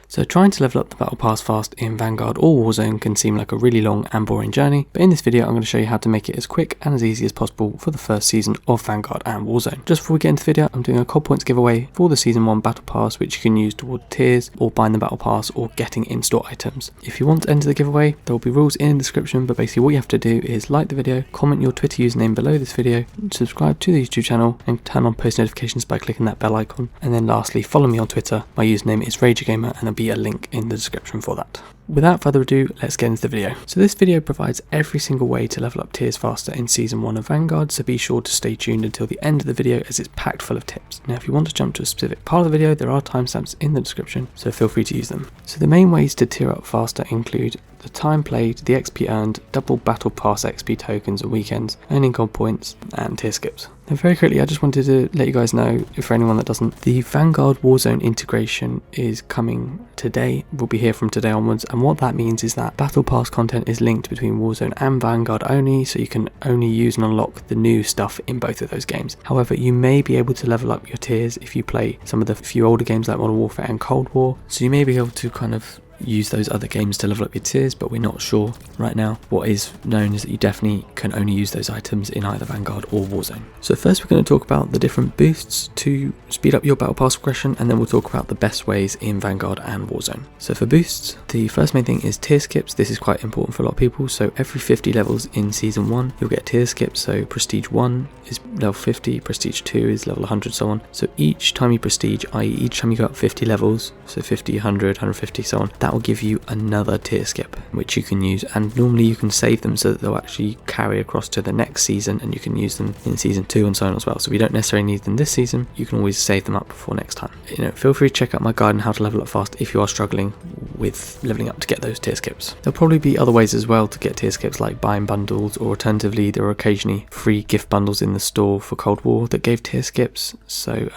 So trying to level up the battle pass fast in Vanguard or Warzone can seem like a really long and boring journey, but in this video I'm going to show you how to make it as quick and as easy as possible for the first season of Vanguard and Warzone. Just before we get into the video, I'm doing a COD Points giveaway for the Season 1 Battle Pass, which you can use toward tiers or buying the Battle Pass or getting in-store items. If you want to enter the giveaway, there will be rules in the description, but basically what you have to do is like the video, comment your Twitter username below this video, subscribe to the YouTube channel and turn on post notifications by clicking that bell icon, and then lastly follow me on Twitter. My username is RagerGamer and there'll be a link in the description for that. Without further ado, let's get into the video. So this video provides every single way to level up tiers faster in Season 1 of Vanguard, so be sure to stay tuned until the end of the video as it's packed full of tips. Now if you want to jump to a specific part of the video, there are timestamps in the description, so feel free to use them. So the main ways to tier up faster include the time played, the XP earned, double battle pass XP tokens and weekends, earning COD points, and tier skips. Now very quickly, I just wanted to let you guys know, for anyone that doesn't, the Vanguard Warzone integration is coming today, will be here from today onwards, and what that means is that Battle Pass content is linked between Warzone and Vanguard only, so you can only use and unlock the new stuff in both of those games. However, you may be able to level up your tiers if you play some of the few older games like Modern Warfare and Cold War, so you may be able to kind of use those other games to level up your tiers, but we're not sure right now. What is known is that you definitely can only use those items in either Vanguard or Warzone. So first we're going to talk about the different boosts to speed up your battle pass progression, and then we'll talk about the best ways in Vanguard and Warzone. So for boosts, the first main thing is tier skips. This is quite important for a lot of people. So every 50 levels in Season 1 you'll get tier skips. So Prestige 1 is level 50, Prestige 2 is level 100, so on. So each time you prestige, i.e. each time you go up 50 levels, so 50, 100, 150, so on, that will give you another tier skip which you can use, and normally you can save them so that they'll actually carry across to the next season and you can use them in Season 2 and so on as well. So if you don't necessarily need them this season, you can always save them up for next time. Feel free to check out my guide on how to level up fast if you are struggling with leveling up to get those tier skips. There'll probably be other ways as well to get tier skips, like buying bundles, or alternatively there are occasionally free gift bundles in the store for Cold War that gave tier skips, so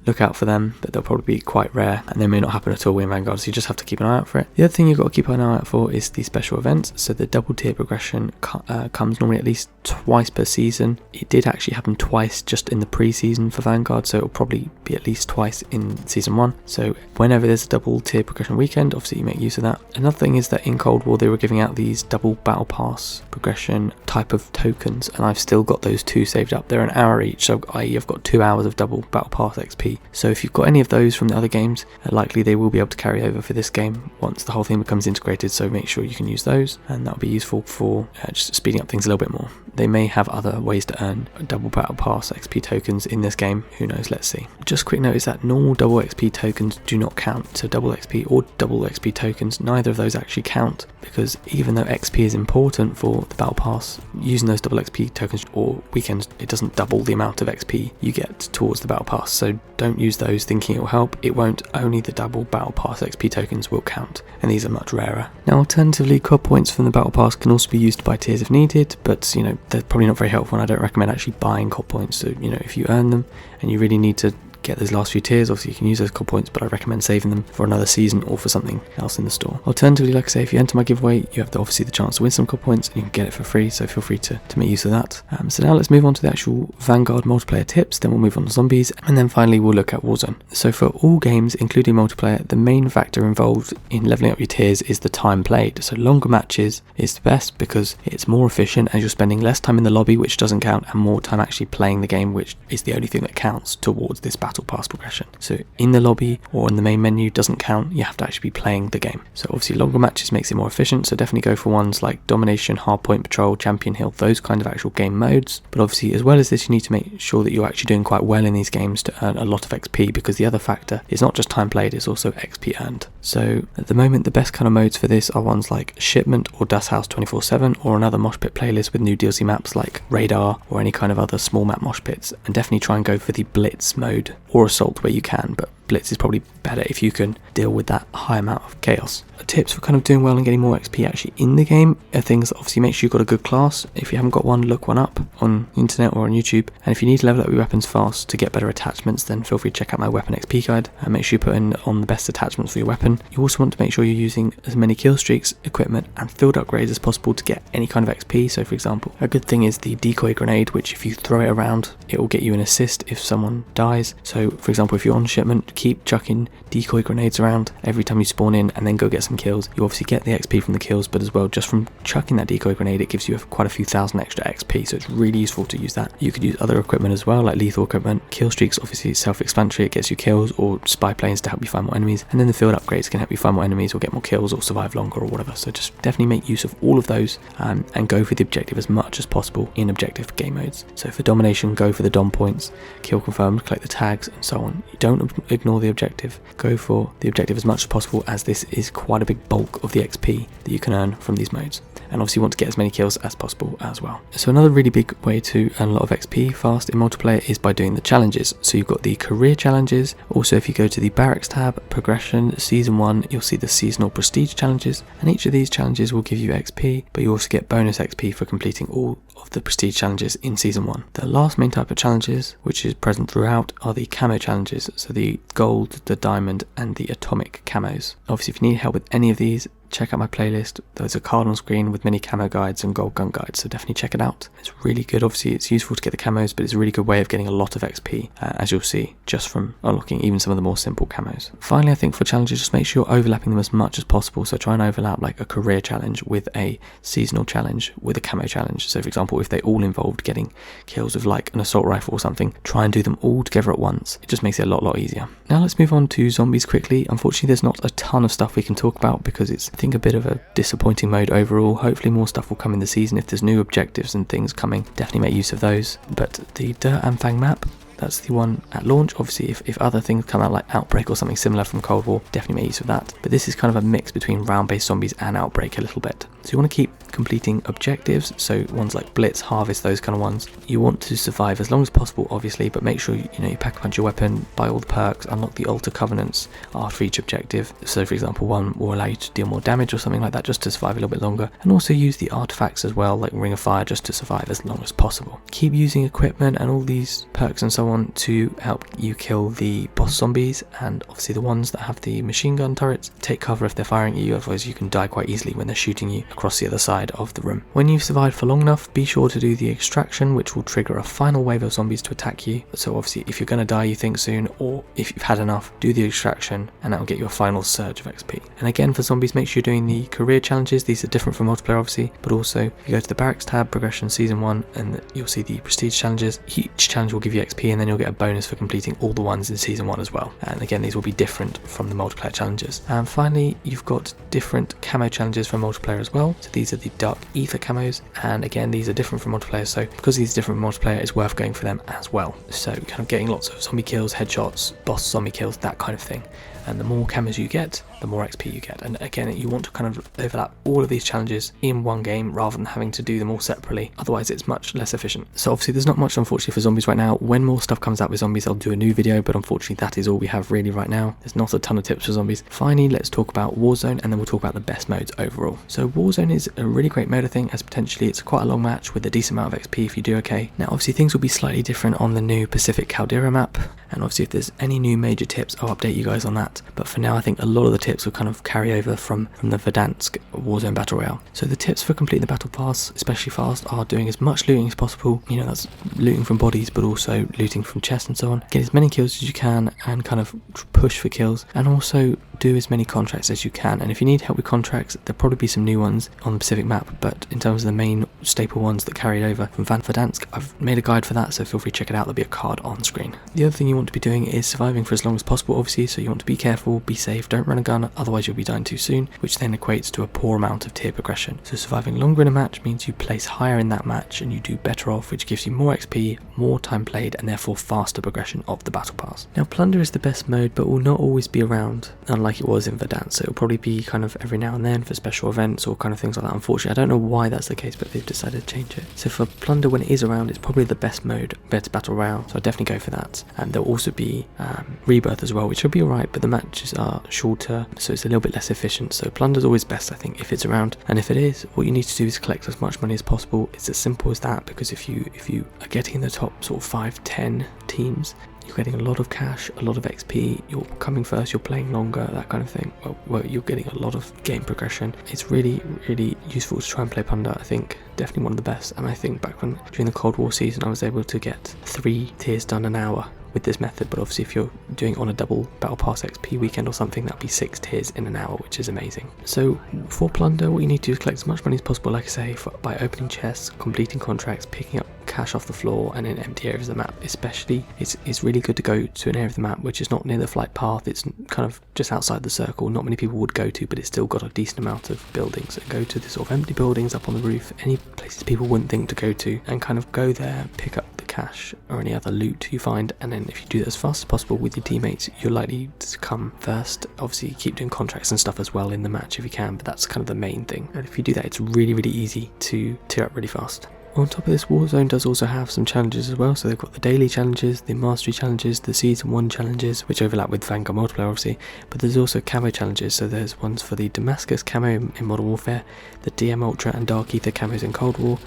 look out for them, but they'll probably be quite rare and they may not happen at all in Vanguard, so you just have to keep an eye out for it. The other thing you've got to keep an eye out for is the special events. So the double tier progression comes normally at least twice per season. It did actually happen twice just in the pre-season for Vanguard, so it'll probably be at least twice in Season 1. So whenever there's a double tier progression weekend, obviously you make use of that. Another thing is that in Cold War they were giving out these double battle pass progression type of tokens, and I've still got those two saved up. They're an hour each, so i.e. I've got 2 hours of double battle pass XP. So if you've got any of those from the other games, likely they will be able to carry over for this game once the whole thing becomes integrated, so make sure you can use those, and that'll be useful for just speeding up things a little bit more. They may have other ways to earn double battle pass XP tokens in this game, who knows, let's see. Just a quick note is that normal double XP tokens do not count, so double XP or double XP tokens, neither of those actually count, because even though XP is important for the battle pass, using those double XP tokens or weekends, it doesn't double the amount of XP you get towards the battle pass, so don't use those thinking it will help. It won't. Only the double battle pass XP tokens will count, and these are much rarer. Now alternatively, COD points from the battle pass can also be used to buy tiers if needed, but they're probably not very helpful, and I don't recommend actually buying COD points. So if you earn them and you really need to get those last few tiers, obviously you can use those COD points, but I recommend saving them for another season or for something else in the store. Alternatively, like I say, if you enter my giveaway, you have obviously the chance to win some COD points and you can get it for free, so feel free to make use of that. So now let's move on to the actual Vanguard multiplayer tips, then we'll move on to zombies, and then finally we'll look at Warzone. So for all games, including multiplayer, the main factor involved in leveling up your tiers is the time played. So longer matches is the best because it's more efficient as you're spending less time in the lobby, which doesn't count, and more time actually playing the game, which is the only thing that counts towards this battle pass progression. So in the lobby or in the main menu doesn't count, you have to actually be playing the game. So obviously longer matches makes it more efficient, so definitely go for ones like Domination, Hardpoint Patrol, Champion Hill, those kind of actual game modes. But obviously as well as this, you need to make sure that you're actually doing quite well in these games to earn a lot of XP, because the other factor is not just time played, it's also XP earned. So at the moment the best kind of modes for this are ones like Shipment or Das House 24/7, or another mosh pit playlist with new DLC maps like Radar or any kind of other small map mosh pits, and definitely try and go for the Blitz mode or Assault where you can, but Blitz is probably better if you can deal with that high amount of chaos. Tips for kind of doing well and getting more XP actually in the game are things that obviously make sure you've got a good class. If you haven't got one, look one up on the internet or on YouTube, and if you need to level up your weapons fast to get better attachments, then feel free to check out my weapon XP guide and make sure you put in on the best attachments for your weapon. You also want to make sure you're using as many kill streaks, equipment and field upgrades as possible to get any kind of XP. So for example, a good thing is the decoy grenade, which if you throw it around it will get you an assist if someone dies. So for example, if you're on Shipment, keep chucking decoy grenades around every time you spawn in and then go get some kills. You obviously get the XP from the kills, but as well, just from chucking that decoy grenade, it gives you quite a few thousand extra XP, so it's really useful to use that. You could use other equipment as well, like lethal equipment. Kill streaks, obviously self-explanatory, it gets you kills, or spy planes to help you find more enemies, and then the field upgrades can help you find more enemies or get more kills or survive longer or whatever. So just definitely make use of all of those and go for the objective as much as possible in objective game modes. So for domination, go for the dom points, kill confirmed, collect the tags and so on. You don't ignore the objective, go for the objective as much as possible, as this is quite a big bulk of the XP that you can earn from these modes. And obviously you want to get as many kills as possible as well. So another really big way to earn a lot of XP fast in multiplayer is by doing the challenges. So you've got the career challenges. Also, if you go to the barracks tab, progression, season 1, you'll see the seasonal prestige challenges, and each of these challenges will give you XP, but you also get bonus XP for completing all of the prestige challenges in season 1. The last main type of challenges, which is present throughout, are the camo challenges. So the gold, the diamond and the atomic camos. Obviously, if you need help with any of these, check out my playlist. There's a card on screen with many camo guides and gold gun guides, so definitely check it out. It's really good. Obviously it's useful to get the camos, but it's a really good way of getting a lot of XP, as you'll see, just from unlocking even some of the more simple camos. Finally, I think for challenges, just make sure you're overlapping them as much as possible. So try and overlap like a career challenge with a seasonal challenge with a camo challenge. So for example, if they all involved getting kills with like an assault rifle or something, try and do them all together at once. It just makes it a lot easier. Now let's move on to zombies quickly. Unfortunately, there's not a ton of stuff we can talk about because it's, I think, a bit of a disappointing mode overall. Hopefully more stuff will come in the season. If there's new objectives and things coming, definitely make use of those. But the Dirt and Fang map, that's the one at launch. Obviously if other things come out like Outbreak or something similar from Cold War, definitely make use of that. But this is kind of a mix between round-based zombies and Outbreak a little bit. So you want to keep completing objectives, so ones like Blitz, Harvest, those kind of ones. You want to survive as long as possible, obviously, but make sure you pack a punch your weapon, buy all the perks, unlock the Alter Covenants after each objective. So for example, one will allow you to deal more damage or something like that just to survive a little bit longer, and also use the artifacts as well, like Ring of Fire, just to survive as long as possible. Keep using equipment and all these perks and so on to help you kill the boss zombies, and obviously the ones that have the machine gun turrets, take cover if they're firing at you, otherwise you can die quite easily when they're shooting you across the other side of the room. When you've survived for long enough, be sure to do the extraction, which will trigger a final wave of zombies to attack you. So obviously if you're going to die you think soon, or if you've had enough, do the extraction and that will get you a final surge of XP. And again, for zombies, make sure you're doing the career challenges. These are different from multiplayer obviously, but also if you go to the barracks tab, progression, season 1, and you'll see the prestige challenges. Each challenge will give you XP, and then you'll get a bonus for completing all the ones in season 1 as well. And again, these will be different from the multiplayer challenges. And finally, you've got different camo challenges for multiplayer as well. So these are the dark ether camos, and again, these are different from multiplayer, so because these are different from multiplayer, it's worth going for them as well. So kind of getting lots of zombie kills, headshots, boss zombie kills, that kind of thing. And the more camos you get, the more XP you get. And again, you want to kind of overlap all of these challenges in one game rather than having to do them all separately, otherwise it's much less efficient. So obviously there's not much unfortunately for zombies right now. When more stuff comes out with zombies, I'll do a new video, but unfortunately that is all we have really right now. There's not a ton of tips for zombies. Finally, let's talk about Warzone, and then we'll talk about the best modes overall. So Warzone is a really great mode, I think, as potentially it's quite a long match with a decent amount of XP if you do okay. Now obviously things will be slightly different on the new Pacific Caldera map, and obviously if there's any new major tips, I'll update you guys on that. But for now, I think a lot of the tips will kind of carry over from the Verdansk Warzone Battle Royale. So the tips for completing the Battle Pass, especially fast, are doing as much looting as possible. That's looting from bodies, but also looting from chests and so on. Get as many kills as you can and kind of push for kills, and also do as many contracts as you can. And if you need help with contracts, there'll probably be some new ones on the Pacific map, but in terms of the main staple ones that carried over from Verdansk, I've made a guide for that, so feel free to check it out. There'll be a card on screen. The other thing you want to be doing is surviving for as long as possible, obviously, so you want to be careful, be safe, don't run a gun, otherwise you'll be dying too soon, which then equates to a poor amount of tier progression. So surviving longer in a match means you place higher in that match and you do better off, which gives you more XP, more time played, and therefore faster progression of the Battle Pass. Now Plunder is the best mode, but will not always be around, unlike it was in Verdansk, so it'll probably be kind of every now and then for special events or kind of things like that. Unfortunately, I don't know why that's the case, but they've decided to change it. So for Plunder, when it is around, it's probably the best mode, better Battle Royale, so I'd definitely go for that. And there'll also be Rebirth as well, which will be alright, but the matches are shorter, so it's a little bit less efficient. So Plunder's always best, I think, if it's around. And if it is, what you need to do is collect as much money as possible. It's as simple as that, because if you are getting in the top sort of 5-10 teams, you're getting a lot of cash, a lot of XP, you're coming first, you're playing longer, that kind of thing. Well, you're getting a lot of game progression. It's really, really useful to try and play Plunder. I think definitely one of the best, and I think back during the Cold War season I was able to get 3 tiers done an hour with this method, but obviously if you're doing it on a double Battle Pass XP weekend or something, that'll be 6 tiers in an hour, which is amazing. So for Plunder, what you need to do is collect as much money as possible, like I say, by opening chests, completing contracts, picking up cash off the floor, and in empty areas of the map. Especially, it's really good to go to an area of the map which is not near the flight path, it's kind of just outside the circle, not many people would go to, but it's still got a decent amount of buildings. So go to the sort of empty buildings up on the roof, any places people wouldn't think to go to, and kind of go there, pick up the cash or any other loot you find, and then if you do that as fast as possible with your teammates, you're likely to come first. Obviously keep doing contracts and stuff as well in the match if you can, but that's kind of the main thing, and if you do that, it's really, really easy to tier up really fast. On top of this, Warzone does also have some challenges as well, so they've got the daily challenges, the mastery challenges, the season 1 challenges, which overlap with Vanguard multiplayer obviously, but there's also camo challenges, so there's ones for the Damascus camo in Modern Warfare, the DM Ultra and Dark Ether camos in Cold War,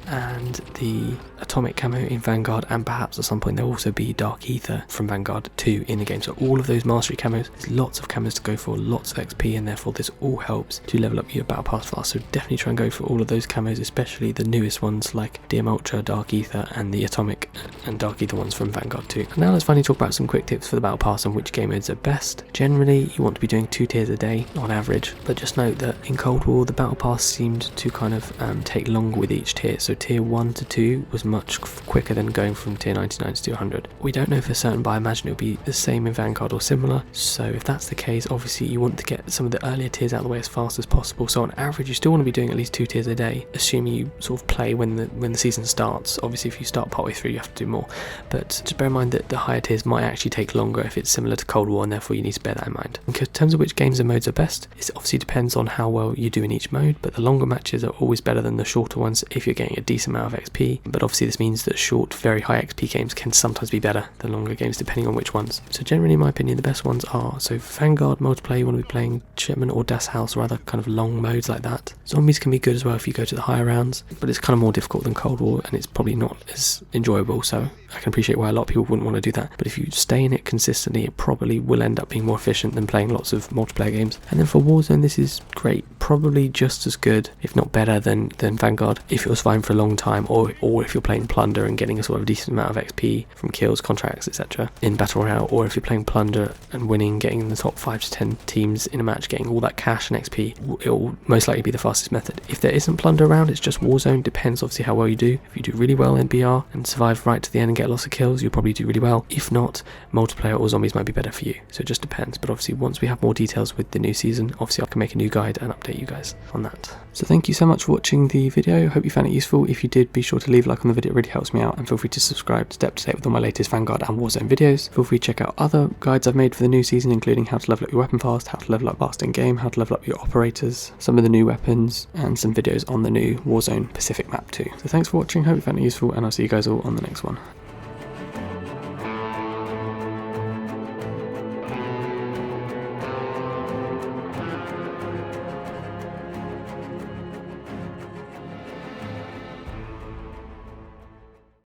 and the Atomic camo in Vanguard, and perhaps at some point there'll also be Dark Ether from Vanguard 2 in the game. So all of those mastery camos, there's lots of camos to go for, lots of XP, and therefore this all helps to level up your Battle Pass fast. So definitely try and go for all of those camos, especially the newest ones like DM Ultra, Dark Ether, and the Atomic and Dark Ether ones from Vanguard 2. And now let's finally talk about some quick tips for the Battle Pass and which game modes are best. Generally you want to be doing 2 tiers a day on average, but just note that in Cold War the Battle Pass seemed to kind of take longer with each tier. So tier 1 to 2 was much quicker than going from tier 99 to tier 100. We don't know for certain, but I imagine it'll be the same in Vanguard or similar. So if that's the case, obviously you want to get some of the earlier tiers out of the way as fast as possible. So on average you still want to be doing at least 2 tiers a day, assuming you sort of play when the season starts. Obviously if you start partway through you have to do more, but just bear in mind that the higher tiers might actually take longer if it's similar to Cold War, and therefore you need to bear that in mind. In terms of which games and modes are best, it obviously depends on how well you do in each mode, but the longer matches are always better than the shorter ones if you're getting a decent amount of XP, but obviously this means that short, very high XP games can sometimes be better than longer games depending on which ones. So generally in my opinion the best ones are, so Vanguard multiplayer you want to be playing Shipment or Das Haus or other kind of long modes like that. Zombies can be good as well if you go to the higher rounds, but it's kind of more difficult than Cold War and it's probably not as enjoyable, so I can appreciate why a lot of people wouldn't want to do that, but if you stay in it consistently it probably will end up being more efficient than playing lots of multiplayer games. And then for Warzone this is great, probably just as good if not better than Vanguard if it was fine for a long time, or if you're playing Plunder and getting a sort of decent amount of XP from kills, contracts, etc. in Battle Royale, or if you're playing Plunder and winning, getting in the top 5 to 10 teams in a match, getting all that cash and XP, it will most likely be the fastest method. If there isn't Plunder around, it's just Warzone, depends obviously how well you do. If you do really well in BR and survive right to the end and get lots of kills, you'll probably do really well. If not, multiplayer or zombies might be better for you, so it just depends. But obviously once we have more details with the new season, obviously I can make a new guide and update you guys on that. So thank you so much for watching the video, hope you found it useful. If you did, be sure to leave a like on the video, it really helps me out, and feel free to subscribe to stay up to date with all my latest Vanguard and Warzone videos. Feel free to check out other guides I've made for the new season, including how to level up your weapon fast, how to level up fast in game, how to level up your operators, some of the new weapons, and some videos on the new Warzone Pacific map too. So thanks for watching, hope you found it useful, and I'll see you guys all on the next one.